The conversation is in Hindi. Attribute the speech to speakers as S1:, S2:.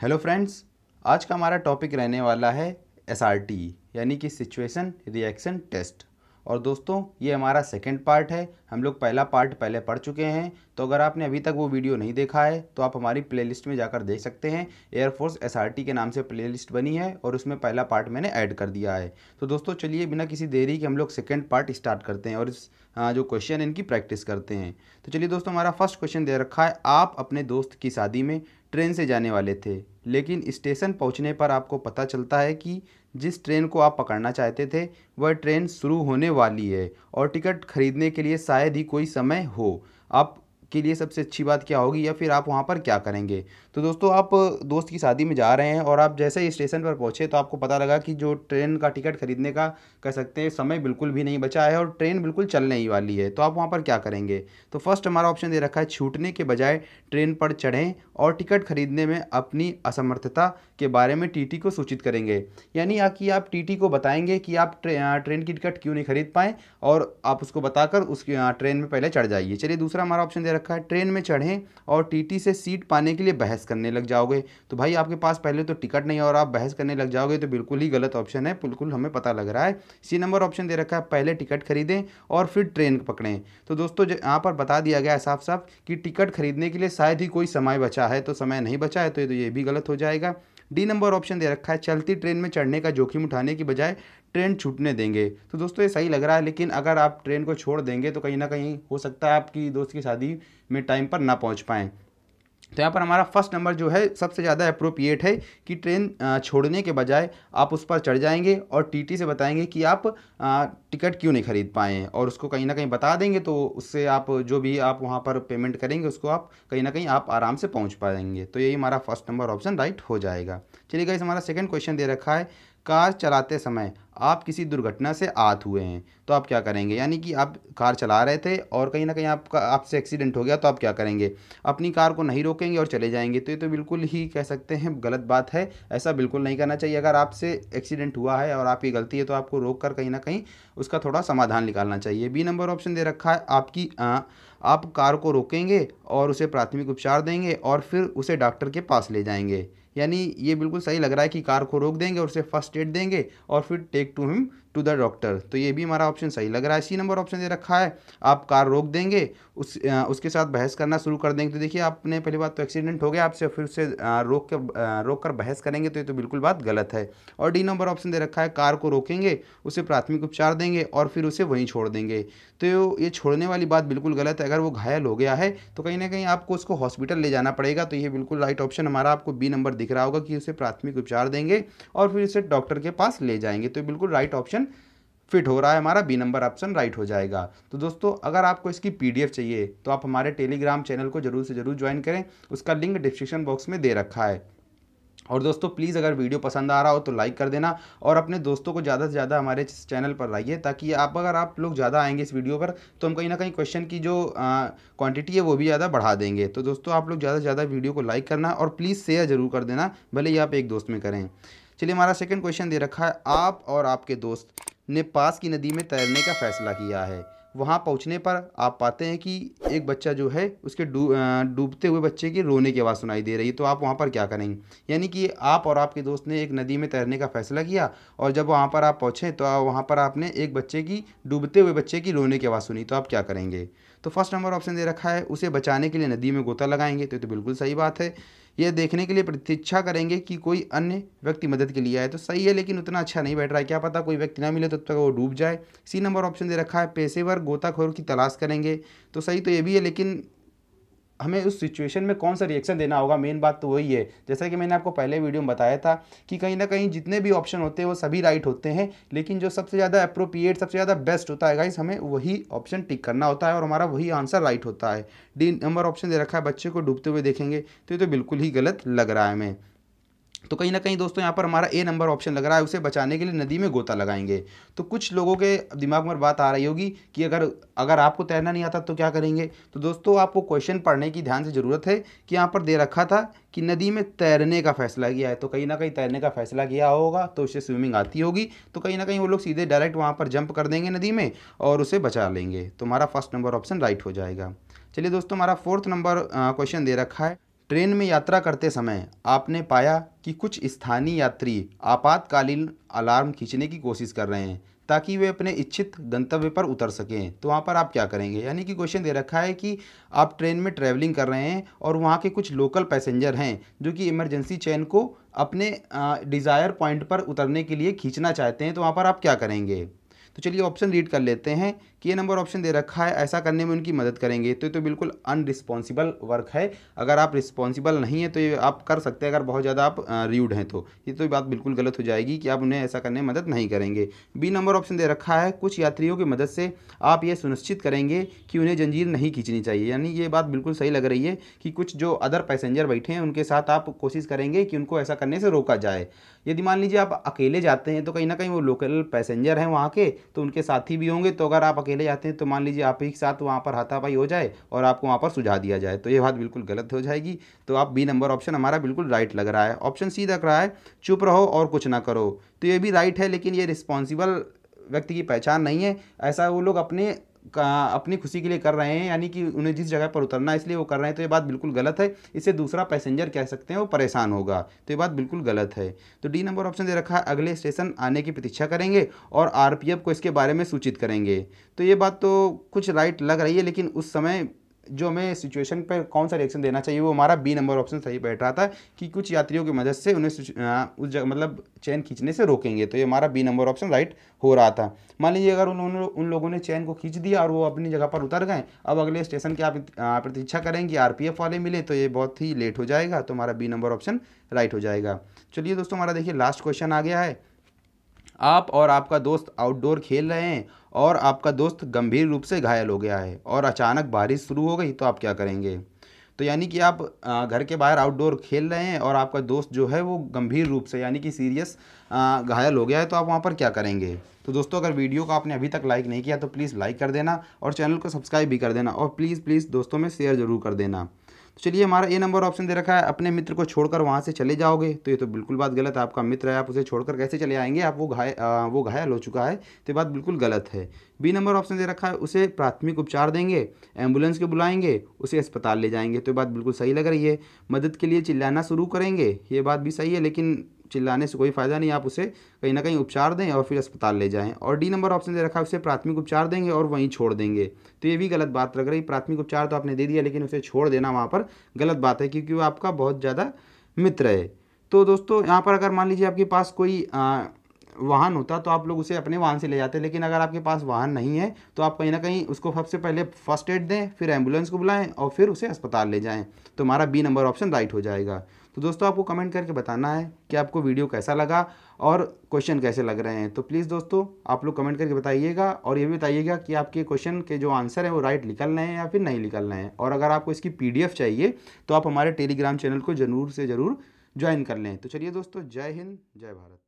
S1: हेलो फ्रेंड्स, आज का हमारा टॉपिक रहने वाला है एसआरटी यानी कि सिचुएशन रिएक्शन टेस्ट। और दोस्तों ये हमारा सेकंड पार्ट है। हम लोग पहला पार्ट पहले पढ़ चुके हैं, तो अगर आपने अभी तक वो वीडियो नहीं देखा है तो आप हमारी प्लेलिस्ट में जाकर देख सकते हैं। एयरफोर्स एसआरटी के नाम से प्लेलिस्ट बनी है और उसमें पहला पार्ट मैंने ऐड कर दिया है। तो दोस्तों चलिए बिना किसी देरी के हम लोग सेकेंड पार्ट स्टार्ट करते हैं और इस जो क्वेश्चन इनकी प्रैक्टिस करते हैं। तो चलिए दोस्तों, हमारा फर्स्ट क्वेश्चन दे रखा है, आप अपने दोस्त की शादी में ट्रेन से जाने वाले थे, लेकिन स्टेशन पहुंचने पर आपको पता चलता है कि जिस ट्रेन को आप पकड़ना चाहते थे वह ट्रेन शुरू होने वाली है और टिकट खरीदने के लिए शायद ही कोई समय हो। आप के लिए सबसे अच्छी बात क्या होगी या फिर आप वहां पर क्या करेंगे? तो दोस्तों, आप दोस्त की शादी में जा रहे हैं और आप जैसे ही स्टेशन पर पहुंचे तो आपको पता लगा कि जो ट्रेन का टिकट खरीदने का कह सकते हैं समय बिल्कुल भी नहीं बचा है और ट्रेन बिल्कुल चलने ही वाली है। तो आप वहां पर क्या करेंगे? तो फर्स्ट हमारा ऑप्शन दे रखा है, छूटने के बजाय ट्रेन पर चढ़ें और टिकट खरीदने में अपनी असमर्थता के बारे में टीटी को सूचित करेंगे। यानी कि आप टीटी को बताएंगे कि आप ट्रेन की टिकट क्यों नहीं खरीद पाए और आप उसको बताकर उस ट्रेन में पहले चढ़ जाइए। चलिए दूसरा हमारा ऑप्शन दे रखा है, ट्रेन में चढ़ें और टीटी से सीट पाने के लिए बहस करने लग जाओगे। तो भाई आपके पास पहले तो टिकट नहीं है और आप बहस करने लग जाओगे, तो बिल्कुल ही गलत ऑप्शन है, बिल्कुल हमें पता लग रहा है। सी नंबर ऑप्शन दे रखा है, पहले टिकट खरीदें और फिर ट्रेन पकड़ें। तो दोस्तों यहाँ पर बता दिया गया है साफ साफ कि टिकट खरीदने के लिए शायद ही कोई समय बचा है, तो समय नहीं बचा है तो ये भी गलत हो जाएगा। डी नंबर ऑप्शन दे रखा है, चलती ट्रेन में चढ़ने का जोखिम उठाने की बजाय ट्रेन छूटने देंगे। तो दोस्तों ये सही लग रहा है, लेकिन अगर आप ट्रेन को छोड़ देंगे तो कहीं ना कहीं हो सकता है आपकी दोस्त की शादी में टाइम पर ना पहुंच पाएँ। तो यहाँ पर हमारा फर्स्ट नंबर जो है सबसे ज़्यादा अप्रोप्रिएट है कि ट्रेन छोड़ने के बजाय आप उस पर चढ़ जाएंगे और टीटी से बताएंगे कि आप टिकट क्यों नहीं खरीद पाए हैं और उसको कहीं ना कहीं बता देंगे, तो उससे आप जो भी आप वहाँ पर पेमेंट करेंगे उसको आप कहीं ना कहीं आप आराम से पहुँच पाएंगे। तो यही हमारा फर्स्ट नंबर ऑप्शन राइट हो जाएगा। चलिए गाइस, हमारा सेकंड क्वेश्चन दे रखा है, कार चलाते समय आप किसी दुर्घटना से आहत हुए हैं तो आप क्या करेंगे? यानी कि आप कार चला रहे थे और कहीं ना कहीं आपसे एक्सीडेंट हो गया, तो आप क्या करेंगे? अपनी कार को नहीं रोकेंगे और चले जाएंगे, तो ये तो बिल्कुल ही कह सकते हैं गलत बात है। ऐसा बिल्कुल नहीं करना चाहिए। अगर आपसे एक्सीडेंट हुआ है और आपकी गलती है तो आपको रोक कर कहीं ना कहीं उसका थोड़ा समाधान निकालना चाहिए। बी नंबर ऑप्शन दे रखा है, आप कार को रोकेंगे और उसे प्राथमिक उपचार देंगे और फिर उसे डॉक्टर के पास ले जाएंगे। यानी ये बिल्कुल सही लग रहा है कि कार को रोक देंगे और उसे फर्स्ट एड देंगे और फिर take to him to the doctor. तो ये भी हमारा ऑप्शन सही लग रहा है। सी नंबर ऑप्शन दे रखा है, आप कार रोक देंगे, उसके साथ बहस करना शुरू कर देंगे। तो देखिए, आपने पहली बात तो एक्सीडेंट हो गया आपसे, फिर उससे रोक कर बहस करेंगे, तो ये तो बिल्कुल बात गलत है। और डी नंबर ऑप्शन दे रखा है, कार को रोकेंगे, उसे प्राथमिक उपचार देंगे और फिर उसे वहीं छोड़ देंगे। तो ये छोड़ने वाली बात बिल्कुल गलत है। अगर वो घायल हो गया है तो कहीं ना कहीं आपको उसको हॉस्पिटल ले जाना पड़ेगा। तो ये बिल्कुल राइट ऑप्शन हमारा आपको बी नंबर दिख रहा होगा कि उसे प्राथमिक उपचार देंगे और फिर उसे डॉक्टर के पास ले जाएंगे। तो बिल्कुल राइट ऑप्शन फिट हो रहा है, हमारा बी नंबर ऑप्शन राइट हो जाएगा। तो दोस्तों, अगर आपको इसकी पीडीएफ चाहिए तो आप हमारे टेलीग्राम चैनल को जरूर से जरूर ज्वाइन करें, उसका लिंक डिस्क्रिप्शन बॉक्स में दे रखा है। और दोस्तों प्लीज़ अगर वीडियो पसंद आ रहा हो तो लाइक कर देना और अपने दोस्तों को ज़्यादा से ज़्यादा हमारे चैनल पर लाइए, ताकि अगर आप लोग ज़्यादा आएंगे इस वीडियो पर तो हम कहीं ना कहीं क्वेश्चन की जो क्वांटिटी है वो भी ज़्यादा बढ़ा देंगे। तो दोस्तों आप लोग ज़्यादा से ज़्यादा वीडियो को लाइक करना और प्लीज़ शेयर जरूर कर देना, भले ही आप एक दोस्त में करें। चलिए, हमारा सेकंड क्वेश्चन दे रखा है, आप और आपके दोस्त ने पास की नदी में तैरने का फैसला किया है। वहाँ पहुँचने पर आप पाते हैं कि एक बच्चा जो है उसके डूबते हुए बच्चे की रोने की आवाज़ सुनाई दे रही है। तो आप वहाँ पर क्या करेंगे? यानी कि आप और आपके दोस्त ने एक नदी में तैरने का फैसला किया और जब वहाँ पर आप पहुँचे तो वहाँ पर आपने एक बच्चे की डूबते हुए बच्चे की रोने की आवाज़ सुनी, तो आप क्या करेंगे? तो फर्स्ट नंबर ऑप्शन दे रखा है, उसे बचाने के लिए नदी में गोता लगाएंगे। तो बिल्कुल सही बात है। यह देखने के लिए प्रतीक्षा करेंगे कि कोई अन्य व्यक्ति मदद के लिए आए। तो सही है, लेकिन उतना अच्छा नहीं बैठ रहा है, क्या पता कोई व्यक्ति ना मिले तब तक वो डूब जाए। सी नंबर ऑप्शन दे रखा है, पेशेवर गोताखोर की तलाश करेंगे। तो सही तो ये भी है, लेकिन हमें उस सिचुएशन में कौन सा रिएक्शन देना होगा, मेन बात तो वही है। जैसा कि मैंने आपको पहले वीडियो में बताया था कि कहीं ना कहीं जितने भी ऑप्शन होते हैं वो सभी राइट होते हैं, लेकिन जो सबसे ज़्यादा अप्रोप्रिएट सबसे ज़्यादा बेस्ट होता है गाइस, हमें वही ऑप्शन टिक करना होता है और हमारा वही आंसर राइट होता है। डी नंबर ऑप्शन दे रखा है, बच्चे को डूबते हुए देखेंगे। तो ये तो बिल्कुल ही गलत लग रहा है हमें। तो कहीं ना कहीं दोस्तों यहाँ पर हमारा ए नंबर ऑप्शन लग रहा है, उसे बचाने के लिए नदी में गोता लगाएंगे। तो कुछ लोगों के दिमाग में बात आ रही होगी कि अगर अगर आपको तैरना नहीं आता तो क्या करेंगे? तो दोस्तों आपको क्वेश्चन पढ़ने की ध्यान से ज़रूरत है कि यहाँ पर दे रखा था कि नदी में तैरने का फैसला किया है, तो कहीं ना कहीं तैरने का फैसला किया होगा तो उसे स्विमिंग आती होगी। तो कहीं ना कहीं वो लोग सीधे डायरेक्ट वहाँ पर जंप कर देंगे नदी में और उसे बचा लेंगे। तो हमारा फर्स्ट नंबर ऑप्शन राइट हो जाएगा। चलिए दोस्तों, हमारा फोर्थ नंबर क्वेश्चन दे रखा है, ट्रेन में यात्रा करते समय आपने पाया कि कुछ स्थानीय यात्री आपातकालीन अलार्म खींचने की कोशिश कर रहे हैं ताकि वे अपने इच्छित गंतव्य पर उतर सकें, तो वहाँ पर आप क्या करेंगे। यानी कि क्वेश्चन दे रखा है कि आप ट्रेन में ट्रैवलिंग कर रहे हैं और वहाँ के कुछ लोकल पैसेंजर हैं जो कि इमरजेंसी चेन को अपने डिज़ायर पॉइंट पर उतरने के लिए खींचना चाहते हैं, तो वहाँ पर आप क्या करेंगे। तो चलिए ऑप्शन रीड कर लेते हैं कि ये नंबर ऑप्शन दे रखा है ऐसा करने में उनकी मदद करेंगे, तो ये तो बिल्कुल अनरिस्पॉन्सिबल वर्क है। अगर आप रिस्पॉन्सिबल नहीं है तो ये आप कर सकते हैं, अगर बहुत ज़्यादा आप र्यूड हैं तो ये तो बात बिल्कुल गलत हो जाएगी कि आप उन्हें ऐसा करने में मदद नहीं करेंगे। बी नंबर ऑप्शन दे रखा है कुछ यात्रियों की मदद से आप ये सुनिश्चित करेंगे कि उन्हें जंजीर नहीं खींचनी चाहिए। यानी ये बात बिल्कुल सही लग रही है कि कुछ जो अदर पैसेंजर बैठे हैं उनके साथ आप कोशिश करेंगे कि उनको ऐसा करने से रोका जाए। यदि मान लीजिए आप अकेले जाते हैं तो कहीं ना कहीं वो लोकल पैसेंजर हैं वहाँ के, तो उनके साथी भी होंगे, तो अगर आप अकेले जाते हैं तो मान लीजिए आप ही के साथ वहाँ पर हाथापाई हो जाए और आपको वहाँ पर सुझा दिया जाए, तो ये बात बिल्कुल गलत हो जाएगी। तो आप बी नंबर ऑप्शन हमारा बिल्कुल राइट लग रहा है। ऑप्शन सी लग रहा है चुप रहो और कुछ ना करो, तो ये भी राइट है, लेकिन ये रिस्पॉन्सिबल व्यक्ति की पहचान नहीं है। ऐसा वो लोग अपनी खुशी के लिए कर रहे हैं, यानी कि उन्हें जिस जगह पर उतरना है इसलिए वो कर रहे हैं, तो ये बात बिल्कुल गलत है। इससे दूसरा पैसेंजर कह सकते हैं वो परेशान होगा, तो ये बात बिल्कुल गलत है। तो डी नंबर ऑप्शन दे रखा है अगले स्टेशन आने की प्रतीक्षा करेंगे और आरपीएफ को इसके बारे में सूचित करेंगे, तो ये बात तो कुछ राइट लग रही है, लेकिन उस समय जो हमें सिचुएशन पर कौन सा रिएक्शन देना चाहिए वो हमारा बी नंबर ऑप्शन सही बैठ रहा था कि कुछ यात्रियों की मदद से उन्हें उस जगह मतलब चैन खींचने से रोकेंगे, तो ये हमारा बी नंबर ऑप्शन राइट हो रहा था। मान लीजिए अगर उन लोगों ने चैन को खींच दिया और वो अपनी जगह पर उतर गए, अब अगले स्टेशन की आप प्रतीक्षा करेंगे आरपीएफ वाले मिले, तो ये बहुत ही लेट हो जाएगा, तो हमारा बी नंबर ऑप्शन राइट हो जाएगा। चलिए दोस्तों हमारा देखिए लास्ट क्वेश्चन आ गया है। आप और आपका दोस्त आउटडोर खेल रहे हैं और आपका दोस्त गंभीर रूप से घायल हो गया है और अचानक बारिश शुरू हो गई, तो आप क्या करेंगे। तो यानी कि आप घर के बाहर आउटडोर खेल रहे हैं और आपका दोस्त जो है वो गंभीर रूप से यानी कि सीरियस घायल हो गया है, तो आप वहाँ पर क्या करेंगे। तो दोस्तों अगर वीडियो को आपने अभी तक लाइक नहीं किया तो प्लीज़ लाइक कर देना और चैनल को सब्सक्राइब भी कर देना और प्लीज़ दोस्तों में शेयर ज़रूर कर देना। तो चलिए हमारा ए नंबर ऑप्शन दे रखा है अपने मित्र को छोड़कर वहाँ से चले जाओगे, तो ये तो बिल्कुल बात गलत है। आपका मित्र है, आप उसे छोड़कर कैसे चले आएंगे, आप वो घायल हो चुका है, तो ये बात बिल्कुल गलत है। बी नंबर ऑप्शन दे रखा है उसे प्राथमिक उपचार देंगे, एम्बुलेंस के बुलाएंगे, उसे अस्पताल ले जाएंगे, तो ये बात बिल्कुल सही लग रही है। मदद के लिए चिल्लाना शुरू करेंगे, ये बात भी सही है, लेकिन चिल्लाने से कोई फ़ायदा नहीं, आप उसे कहीं ना कहीं उपचार दें और फिर अस्पताल ले जाएं। और डी नंबर ऑप्शन दे रखा है उसे प्राथमिक उपचार देंगे और वहीं छोड़ देंगे, तो ये भी गलत बात लग रही। प्राथमिक उपचार तो आपने दे दिया, लेकिन उसे छोड़ देना वहाँ पर गलत बात है, क्योंकि वो आपका बहुत ज़्यादा मित्र है। तो दोस्तों यहाँ पर अगर मान लीजिए आपके पास कोई वाहन होता तो आप लोग उसे अपने वाहन से ले जाते, लेकिन अगर आपके पास वाहन नहीं है तो आप कहीं ना कहीं उसको सबसे पहले फर्स्ट एड दें, फिर एम्बुलेंस को बुलाएं और फिर उसे अस्पताल ले जाएं, तो हमारा बी नंबर ऑप्शन राइट हो जाएगा। तो दोस्तों आपको कमेंट करके बताना है कि आपको वीडियो कैसा लगा और क्वेश्चन कैसे लग रहे हैं, तो प्लीज़ दोस्तों आप लोग कमेंट करके बताइएगा और ये भी बताइएगा कि आपके क्वेश्चन के जो आंसर हैं वो राइट निकल रहे हैं या फिर नहीं निकल रहे हैं। और अगर आपको इसकी PDF चाहिए तो आप हमारे टेलीग्राम चैनल को ज़रूर से ज़रूर ज्वाइन कर लें। तो चलिए दोस्तों, जय हिंद जय भारत।